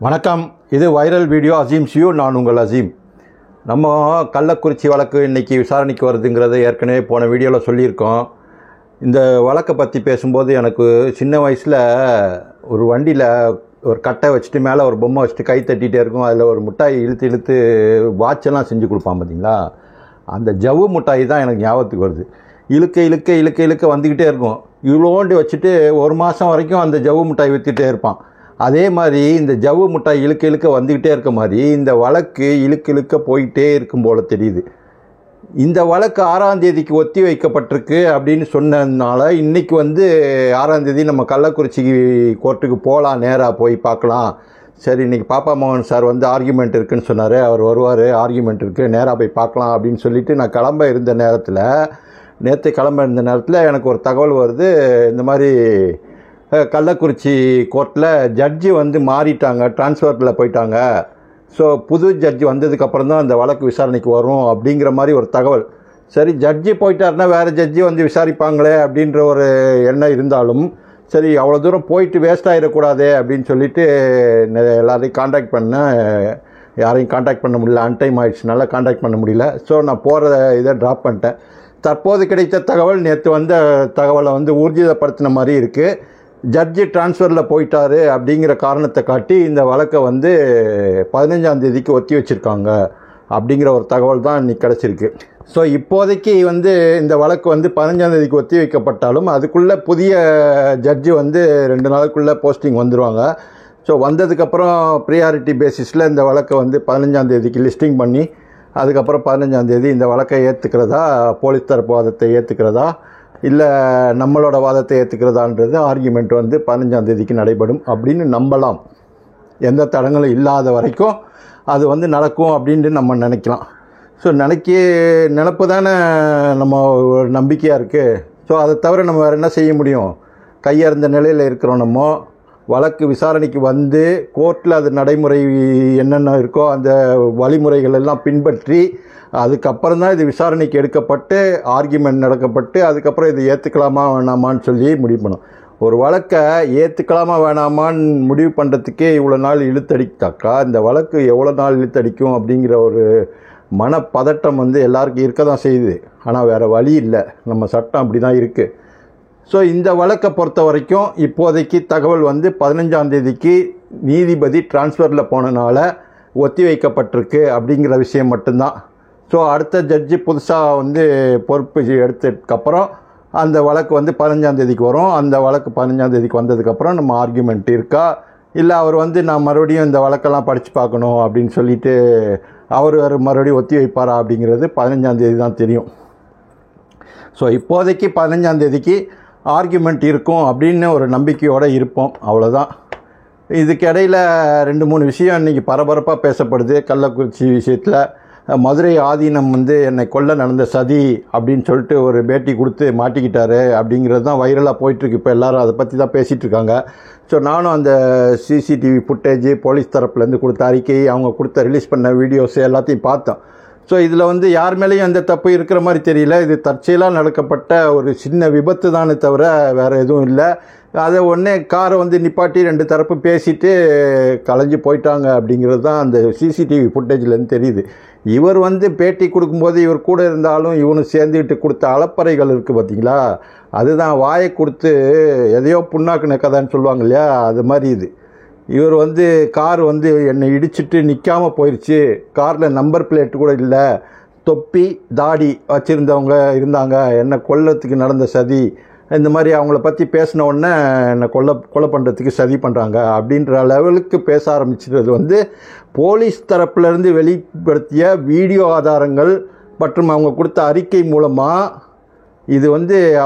வணக்கம். இது viral video Azeem see you. நான் உங்கள் அசீம். நம்ம கள்ளக்குறிச்சி வழக்கு இன்றைக்கி விசாரணைக்கு வருதுங்கிறத ஏற்கனவே போன வீடியோவில் சொல்லியிருக்கோம். இந்த வழக்கை பற்றி பேசும்போது எனக்கு சின்ன வயசில் ஒரு வண்டியில் ஒரு கட்டை வச்சுட்டு மேலே ஒரு பொம்மை வச்சுட்டு கை தட்டிகிட்டே இருக்கும். அதில் ஒரு மிட்டாய் இழுத்து இழுத்து வாட்செல்லாம் செஞ்சு கொடுப்பான் பார்த்தீங்களா. அந்த ஜவ்வு மிட்டாய் தான் எனக்கு ஞாபகத்துக்கு வருது. இழுக்க இழுக்க இழுக்க இழுக்க வந்துக்கிட்டே இருக்கும். இவ்வளோண்டு வச்சுட்டு ஒரு மாதம் வரைக்கும் அந்த ஜவ்வு மிட்டாய் விற்றுட்டே இருப்பான். அதே மாதிரி இந்த ஜவ்வு மிட்டாய் இழுக்க இழுக்க வந்துக்கிட்டே இருக்க மாதிரி இந்த வழக்கு இழுக்க இழுக்க போயிட்டே இருக்கும் போல் தெரியுது. இந்த வழக்கு 6ஆம் தேதிக்கு ஒத்தி வைக்கப்பட்டிருக்கு அப்படின்னு சொன்னதுனால இன்றைக்கி 6ஆம் தேதி நம்ம கள்ளக்குறிச்சி கோர்ட்டுக்கு போகலாம், நேராக போய் பார்க்கலாம். சரி, இன்றைக்கி பாப்பா மோகன் சார் ஆர்கியூமெண்ட் இருக்குதுன்னு சொன்னார். அவர் வருவார், ஆர்கியூமெண்ட் இருக்குது, நேராக போய் பார்க்கலாம் அப்படின்னு சொல்லிவிட்டு நான் நேற்று கிளம்ப இருந்த நேரத்தில் எனக்கு ஒரு தகவல் வருது. இந்த மாதிரி கள்ளக்குறிச்சி கோர்ட்டில் ஜட்ஜி மாறிட்டாங்க, ட்ரான்ஸ்ஃபரில் போயிட்டாங்க. ஸோ புது ஜட்ஜி வந்ததுக்கப்புறம் தான் அந்த வழக்கு விசாரணைக்கு வரும் அப்படிங்கிற மாதிரி ஒரு தகவல். சரி, ஜட்ஜி போயிட்டாருன்னா வேறு ஜட்ஜி விசாரிப்பாங்களே அப்படின்ற ஒரு எண்ணம் இருந்தாலும், சரி அவ்வளோ தூரம் போயிட்டு வேஸ்ட் ஆகிடக்கூடாதே அப்படின்னு சொல்லிட்டு எல்லாரையும் காண்டாக்ட் பண்ணேன். யாரையும் காண்டாக்ட் பண்ண முடியல, அன்டைம் ஆகிடுச்சுனால காண்டாக்ட் பண்ண முடியல. ஸோ நான் போகிற இதை ட்ராப் பண்ணிட்டேன். தற்போது கிடைத்த தகவல் நேற்று வந்த தகவலை ஊர்ஜிதப்படுத்தின மாதிரி இருக்குது. ஜட்ஜி ட்ரான்ஸ்ஃபரில் போயிட்டாரு அப்படிங்கிற காரணத்தை காட்டி இந்த வழக்கை 15ஆம் தேதிக்கு ஒத்தி வச்சுருக்காங்க அப்படிங்கிற ஒரு தகவல் தான் இன்றைக்கி கிடச்சிருக்கு. ஸோ இப்போதைக்கு இந்த வழக்கு 15ஆம் தேதிக்கு ஒத்தி வைக்கப்பட்டாலும் அதுக்குள்ளே புதிய ஜட்ஜி 2 நாளுக்குள்ளே போஸ்டிங் வந்துடுவாங்க. ஸோ வந்ததுக்கப்புறம் ப்ரியாரிட்டி பேசிஸில் இந்த வழக்கை 15ஆம் தேதிக்கு லிஸ்டிங் பண்ணி அதுக்கப்புறம் 15ஆம் தேதி இந்த வழக்கை ஏற்றுக்கிறதா, போலீஸ் தரப்பு வாதத்தை ஏற்றுக்கிறதா இல்லை நம்மளோட வாதத்தை ஏற்றுக்கிறதான்றது ஆர்கியூமெண்ட் 15ஆம் தேதிக்கு நடைபெறும் அப்படின்னு நம்பலாம். எந்த தடங்களும் இல்லாத வரைக்கும் அது நடக்கும் அப்படின்ட்டு நம்ம நினைக்கலாம். ஸோ நினப்பு தானே நம்ம ஒரு நம்பிக்கையாக இருக்குது. ஸோ அதை தவிர நம்ம வேறு என்ன செய்ய முடியும்? கையறந்த நிலையில் இருக்கிறோம். நம்ம வழக்கு விசாரணைக்கு கோர்ட்டில் அது நடைமுறை என்னென்ன இருக்கோ அந்த வழிமுறைகள் எல்லாம் பின்பற்றி அதுக்கப்புறம் தான் இது விசாரணைக்கு எடுக்கப்பட்டு ஆர்கியூமெண்ட் நடக்கப்பட்டு அதுக்கப்புறம் இது ஏற்றுக்கலாமா வேணாமான்னு சொல்லி முடிவு பண்ணும். ஒரு வழக்கை ஏற்றுக்கலாமா வேணாமான்னு முடிவு பண்ணுறதுக்கே இவ்வளோ நாள் இழுத்தடித்தாக்கா இந்த வழக்கு எவ்வளோ நாள் இழுத்தடிக்கும் அப்படிங்கிற ஒரு மனப்பதட்டம் எல்லாருக்கும் இருக்க தான் செய்யுது. ஆனால் வேறு வழி இல்லை, நம்ம சட்டம் அப்படி தான் இருக்குது. ஸோ இந்த வழக்கை பொறுத்த வரைக்கும் இப்போதைக்கு தகவல் 15ஆம் தேதிக்கு நீதிபதி ட்ரான்ஸ்ஃபரில் போனனால ஒத்தி வைக்கப்பட்டிருக்கு அப்படிங்கிற விஷயம் மட்டும்தான். ஸோ அடுத்த ஜட்ஜி புதுசாக பொறுப்பு எடுத்ததுக்கப்புறம் அந்த வழக்கு 15ஆம் தேதிக்கு வரும். அந்த வழக்கு 15ஆம் தேதிக்கு வந்ததுக்கப்புறம் நம்ம ஆர்கியூமெண்ட் இருக்கா இல்லை அவர் நான் மறுபடியும் இந்த வழக்கெல்லாம் படித்து பார்க்கணும் அப்படின்னு சொல்லிட்டு அவர் மறுபடியும் ஒத்தி வைப்பாரா அப்படிங்கிறது 15ஆம் தேதி தான் தெரியும். ஸோ இப்போதைக்கு 15ஆம் தேதிக்கு ஆர்கியூமெண்ட் இருக்கும் அப்படின்னு ஒரு நம்பிக்கையோடு இருப்போம், அவ்வளோதான். இதுக்கு இடையில் 2-3 விஷயம் இன்றைக்கி பரபரப்பாக பேசப்படுது. கள்ளக்குறிச்சி விஷயத்தில் மதுரை ஆதீனம் என்னை கொல்ல நடந்த சதி அப்படின்னு சொல்லிட்டு ஒரு பேட்டி கொடுத்து மாட்டிக்கிட்டாரு அப்படிங்கிறது தான் வைரலாக போயிட்டுருக்கு. இப்போ எல்லோரும் அதை பற்றி தான் பேசிகிட்டு இருக்காங்க. ஸோ நானும் அந்த சிசிடிவி ஃபுட்டேஜ், போலீஸ் தரப்புலேருந்து கொடுத்த அறிக்கை, அவங்க ரிலீஸ் பண்ண வீடியோஸ் எல்லாத்தையும் பார்த்தோம். ஸோ இதில் யார் மேலேயும் அந்த தப்பு இருக்கிற மாதிரி தெரியல. இது தற்செயலாக நடக்கப்பட்ட ஒரு சின்ன விபத்து தானே தவிர வேறு எதுவும் இல்லை. அதை உடனே காரை நிப்பாட்டி 2 தரப்பு பேசிட்டு கலைஞ்சு போயிட்டாங்க அப்படிங்கிறது தான் அந்த சிசிடிவி ஃபுட்டேஜ்லேருந்து தெரியுது. இவர் பேட்டி கொடுக்கும்போது இவர் கூட இருந்தாலும் இவனு சேர்ந்துக்கிட்டு கொடுத்த அலப்பறைகள் இருக்குது பார்த்தீங்களா, அதுதான் வாயை கொடுத்து எதையோ புண்ணாக்குன கதைன்னு சொல்லுவாங்க இல்லையா, அது மாதிரி இது. இவர் கார் என்னை இடிச்சிட்டு நிற்காமல் போயிடுச்சு, காரில் நம்பர் பிளேட் கூட இல்லை, தொப்பி தாடி வச்சுருந்தவங்க இருந்தாங்க, என்னை கொல்லத்துக்கு நடந்த சதி, இந்த மாதிரி அவங்கள பற்றி பேசின உடனே என்னை கொலை பண்ணுறதுக்கு சதி பண்ணுறாங்க அப்படின்ற லெவலுக்கு பேச ஆரம்பிச்சிருது போலீஸ் தரப்புலேருந்து வெளிப்படுத்திய வீடியோ ஆதாரங்கள் மற்றும் அவங்க கொடுத்த அறிக்கை மூலமாக இது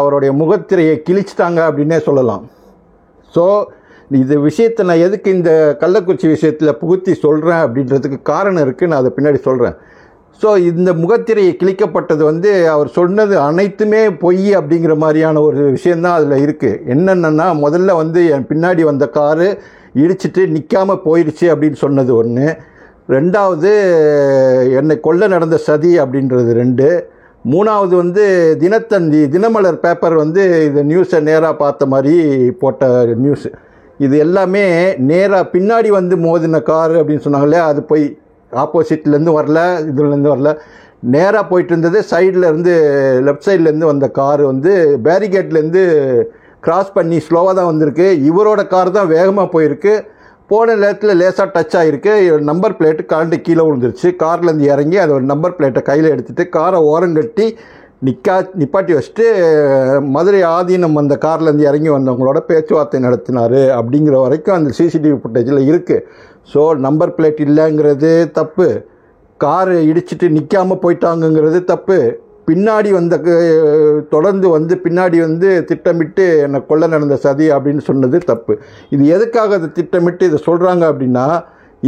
அவருடைய முகத்திரையை கிழிச்சிட்டாங்க அப்படின்னே சொல்லலாம். ஸோ இது விஷயத்தை நான் எதுக்கு இந்த கள்ளக்குறிச்சி விஷயத்தில் புகுத்தி சொல்கிறேன் அப்படின்றதுக்கு காரணம் இருக்குது, நான் அதை பின்னாடி சொல்கிறேன். ஸோ இந்த முகத்திரையை கிழிக்கப்பட்டது அவர் சொன்னது அனைத்துமே பொய் அப்படிங்கிற மாதிரியான ஒரு விஷயந்தான் அதில் இருக்குது. என்னென்னா முதல்ல என் பின்னாடி வந்த காரு இடிச்சிட்டு நிற்காமல் போயிடுச்சு அப்படின்னு சொன்னது ஒன்று, 2வது என்னை கொல்ல நடந்த சதி அப்படின்றது 2, 3வது தினத்தந்தி தினமலர் பேப்பர் இது நியூஸை நேராக பார்த்த மாதிரி போட்ட நியூஸு. இது எல்லாமே நேராக பின்னாடி வந்து மோதின காரு அப்படின்னு சொன்னாங்களே, அது போய் ஆப்போசிட்லேருந்து வரல, இதுலேருந்து வரல, நேராக போயிட்டு இருந்தது. சைடில் இருந்து லெஃப்ட் சைட்லேருந்து வந்த காரு வந்து பேரிகேட்லேருந்து கிராஸ் பண்ணி ஸ்லோவாக தான் வந்திருக்கு. இவரோட கார் தான் வேகமாக போயிருக்கு. போன நேரத்தில் லேசாக டச் ஆகிருக்கு. நம்பர் பிளேட்டு கரண்ட்டு கீழே விழுந்துருச்சு. கார்லேருந்து இறங்கி அதை ஒரு நம்பர் பிளேட்டை கையில் எடுத்துகிட்டு காரை ஓரங்கட்டி நிப்பாட்டி வச்சுட்டு மதுரை ஆதீனம் அந்த கார்லேருந்து இறங்கி வந்தவங்களோட பேச்சுவார்த்தை நடத்தினார் அப்படிங்கிற வரைக்கும் அந்த சிசிடிவி ஃபுட்டேஜில் இருக்குது. ஸோ நம்பர் பிளேட் இல்லைங்கிறது தப்பு, கார் இடிச்சிட்டு நிற்காமல் போயிட்டாங்கங்கிறது தப்பு, பின்னாடி தொடர்ந்து வந்து பின்னாடி வந்து திட்டமிட்டு என்னை கொல்ல நடந்த சதி அப்படின்னு சொன்னது தப்பு. இது எதுக்காக அதை திட்டமிட்டு இதை சொல்கிறாங்க அப்படின்னா,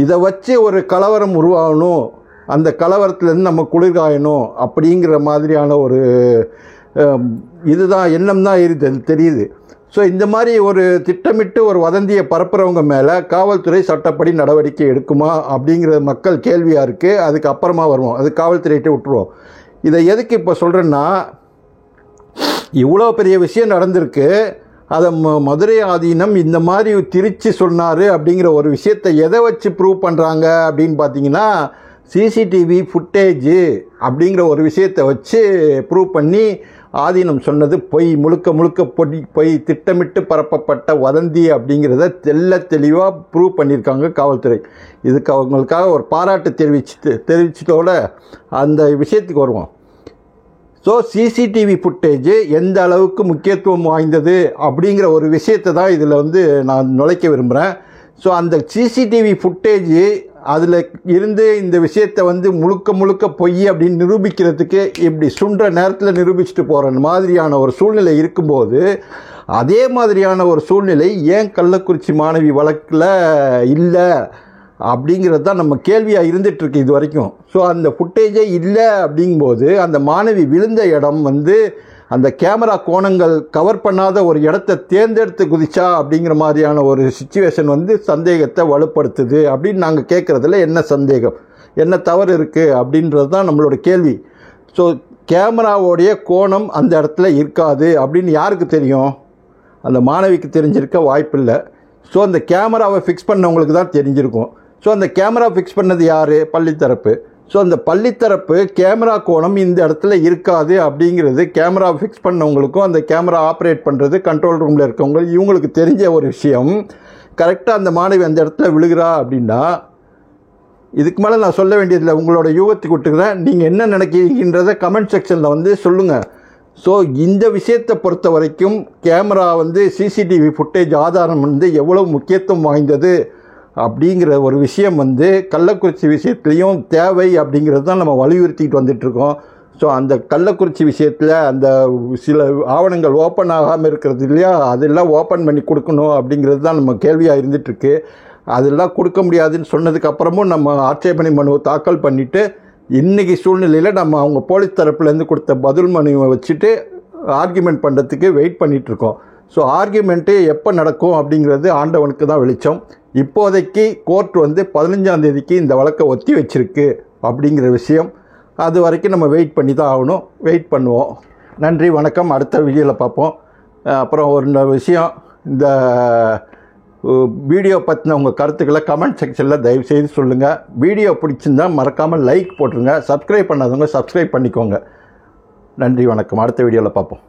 இதை வச்சு ஒரு கலவரம் உருவாகணும், அந்த கலவரத்துலேருந்து நம்ம குளிர்காயணும் அப்படிங்கிற மாதிரியான ஒரு இதுதான் எண்ணம் தான் தெரியுது. ஸோ இந்த மாதிரி ஒரு திட்டமிட்டு ஒரு வதந்தியை பரப்புகிறவங்க மேலே காவல்துறை சட்டப்படி நடவடிக்கை எடுக்குமா அப்படிங்கிற மக்கள் கேள்வியாக இருக்குது. அதுக்கு அப்புறமா வருவோம், அது காவல்துறையிட்ட விட்டுருவோம். இதை எதுக்கு இப்போ சொல்கிறேன்னா, இவ்வளோ பெரிய விஷயம் நடந்திருக்கு, அதை மதுரை ஆதீனம் இந்த மாதிரி திரிச்சு சொன்னார் அப்படிங்கிற ஒரு விஷயத்தை எதை வச்சு ப்ரூவ் பண்ணுறாங்க அப்படின்னு பார்த்தீங்கன்னா, சிசிடிவி ஃபுட்டேஜு அப்படிங்கிற ஒரு விஷயத்தை வச்சு ப்ரூவ் பண்ணி ஆதீனம் சொன்னது பொய், முழுக்க முழுக்க பொய், திட்டமிட்டு பரப்பப்பட்ட வதந்தி அப்படிங்கிறத தெளிவாக ப்ரூவ் பண்ணியிருக்காங்க காவல்துறை. இதுக்கு அவங்களுக்காக ஒரு பாராட்டு தெரிவிச்சிட்டோட அந்த விஷயத்துக்கு வருவோம். ஸோ சிசிடிவி ஃபுட்டேஜு எந்த அளவுக்கு முக்கியத்துவம் வாய்ந்தது அப்படிங்கிற ஒரு விஷயத்தை தான் இதில் வந்து நான் நுழைக்க விரும்புகிறேன். ஸோ அந்த சிசிடிவி ஃபுட்டேஜு அதில் இருந்து இந்த விஷயத்தை வந்து முழுக்க பொய் அப்படின்னு நிரூபிக்கிறதுக்கு இப்படி சுன்ற நேரத்தில் நிரூபிச்சுட்டு போகிற மாதிரியான ஒரு சூழ்நிலை இருக்கும்போது, அதே மாதிரியான ஒரு சூழ்நிலை ஏன் கள்ளக்குறிச்சி மாணவி வழக்கில் இல்லை அப்படிங்கிறது தான் நம்ம கேள்வியாக இருந்துகிட்ருக்கு இது வரைக்கும். ஸோ அந்த ஃபுட்டேஜே இல்லை அப்படிங்கும்போது, அந்த மாணவி விழுந்த இடம் வந்து அந்த கேமரா கோணங்கள் கவர் பண்ணாத ஒரு இடத்த தேர்ந்தெடுத்து குதிச்சா அப்படிங்கிற மாதிரியான ஒரு சிச்சுவேஷன் வந்து சந்தேகத்தை வலுப்படுத்துது. அப்படின்னு நாங்கள் கேட்குறதுல என்ன சந்தேகம், என்ன தவறு இருக்குது அப்படின்றது தான் நம்மளோட கேள்வி. ஸோ கேமராவோடைய கோணம் அந்த இடத்துல இருக்காது அப்படின்னு யாருக்கு தெரியும்? அந்த மாணவிக்கு தெரிஞ்சிருக்க வாய்ப்பில்லை. ஸோ அந்த கேமராவை ஃபிக்ஸ் பண்ணவங்களுக்கு தான் தெரிஞ்சிருக்கும். ஸோ அந்த கேமரா ஃபிக்ஸ் பண்ணது யார்? பள்ளித்தரப்பு. ஸோ அந்த பள்ளித்தரப்பு கேமரா கோணம் இந்த இடத்துல இருக்காது அப்படிங்கிறது கேமரா ஃபிக்ஸ் பண்ணவங்களுக்கும் அந்த கேமரா ஆப்ரேட் பண்ணுறது கண்ட்ரோல் ரூமில் இருக்கவங்க இவங்களுக்கு தெரிஞ்ச ஒரு விஷயம். கரெக்டாக அந்த மாணவி அந்த இடத்துல விழுகிறா அப்படின்னா, இதுக்கு மேலே நான் சொல்ல வேண்டியதில்லை, உங்களோட யூகத்துக்கு விட்டுக்கிறேன். நீங்கள் என்ன நினைக்கிறீங்கன்றதை கமெண்ட் செக்ஷனில் வந்து சொல்லுங்கள். ஸோ இந்த விஷயத்தை பொறுத்த வரைக்கும் கேமரா வந்து சிசிடிவி ஃபுட்டேஜ் ஆதாரம் வந்து எவ்வளோ முக்கியத்துவம் வாய்ந்தது அப்படிங்கிற ஒரு விஷயம் வந்து கள்ளக்குறிச்சி விஷயத்துலேயும் தேவை அப்படிங்கிறது தான் நம்ம வலியுறுத்திட்டு வந்துட்டுருக்கோம். ஸோ அந்த கள்ளக்குறிச்சி விஷயத்தில் அந்த சில ஆவணங்கள் ஓப்பன் ஆகாமல் இருக்கிறது இல்லையா, அதெல்லாம் ஓப்பன் பண்ணி கொடுக்கணும் அப்படிங்கிறது தான் நம்ம கேள்வியாக இருந்துகிட்ருக்கு. அதெல்லாம் கொடுக்க முடியாதுன்னு சொன்னதுக்கப்புறமும் நம்ம ஆட்சேபனை மனுவை தாக்கல் பண்ணிவிட்டு இன்றைக்கி சூழ்நிலையில் நம்ம அவங்க போலீஸ் தரப்புலேருந்து கொடுத்த பதில் மனுவை வச்சுட்டு ஆர்கியூமெண்ட் பண்ணுறதுக்கு வெயிட் பண்ணிகிட்ருக்கோம். ஸோ ஆர்கியூமெண்ட்டு எப்போ நடக்கும் அப்படிங்கிறது ஆண்டவனுக்கு தான் வெளிச்சம். இப்போதைக்கு கோர்ட் வந்து 15ஆம் தேதிக்கு இந்த வழக்கை ஒத்தி வச்சிருக்கு அப்படிங்கிற விஷயம். அது வரைக்கும் நம்ம வெயிட் பண்ணி தான் ஆகணும். வெயிட் பண்ணுவோம். நன்றி, வணக்கம். அடுத்த வீடியோவில் பார்ப்போம். அப்புறம் ஒரு விஷயம், இந்த வீடியோ பற்றின உங்கள் கருத்துக்களை கமெண்ட் செக்ஷனில் தயவுசெய்து சொல்லுங்கள். வீடியோ பிடிச்சிருந்தால் மறக்காமல் லைக் போட்டுருங்க. சப்ஸ்கிரைப் பண்ணாதவங்க சப்ஸ்கிரைப் பண்ணிக்கோங்க. நன்றி, வணக்கம். அடுத்த வீடியோவில் பார்ப்போம்.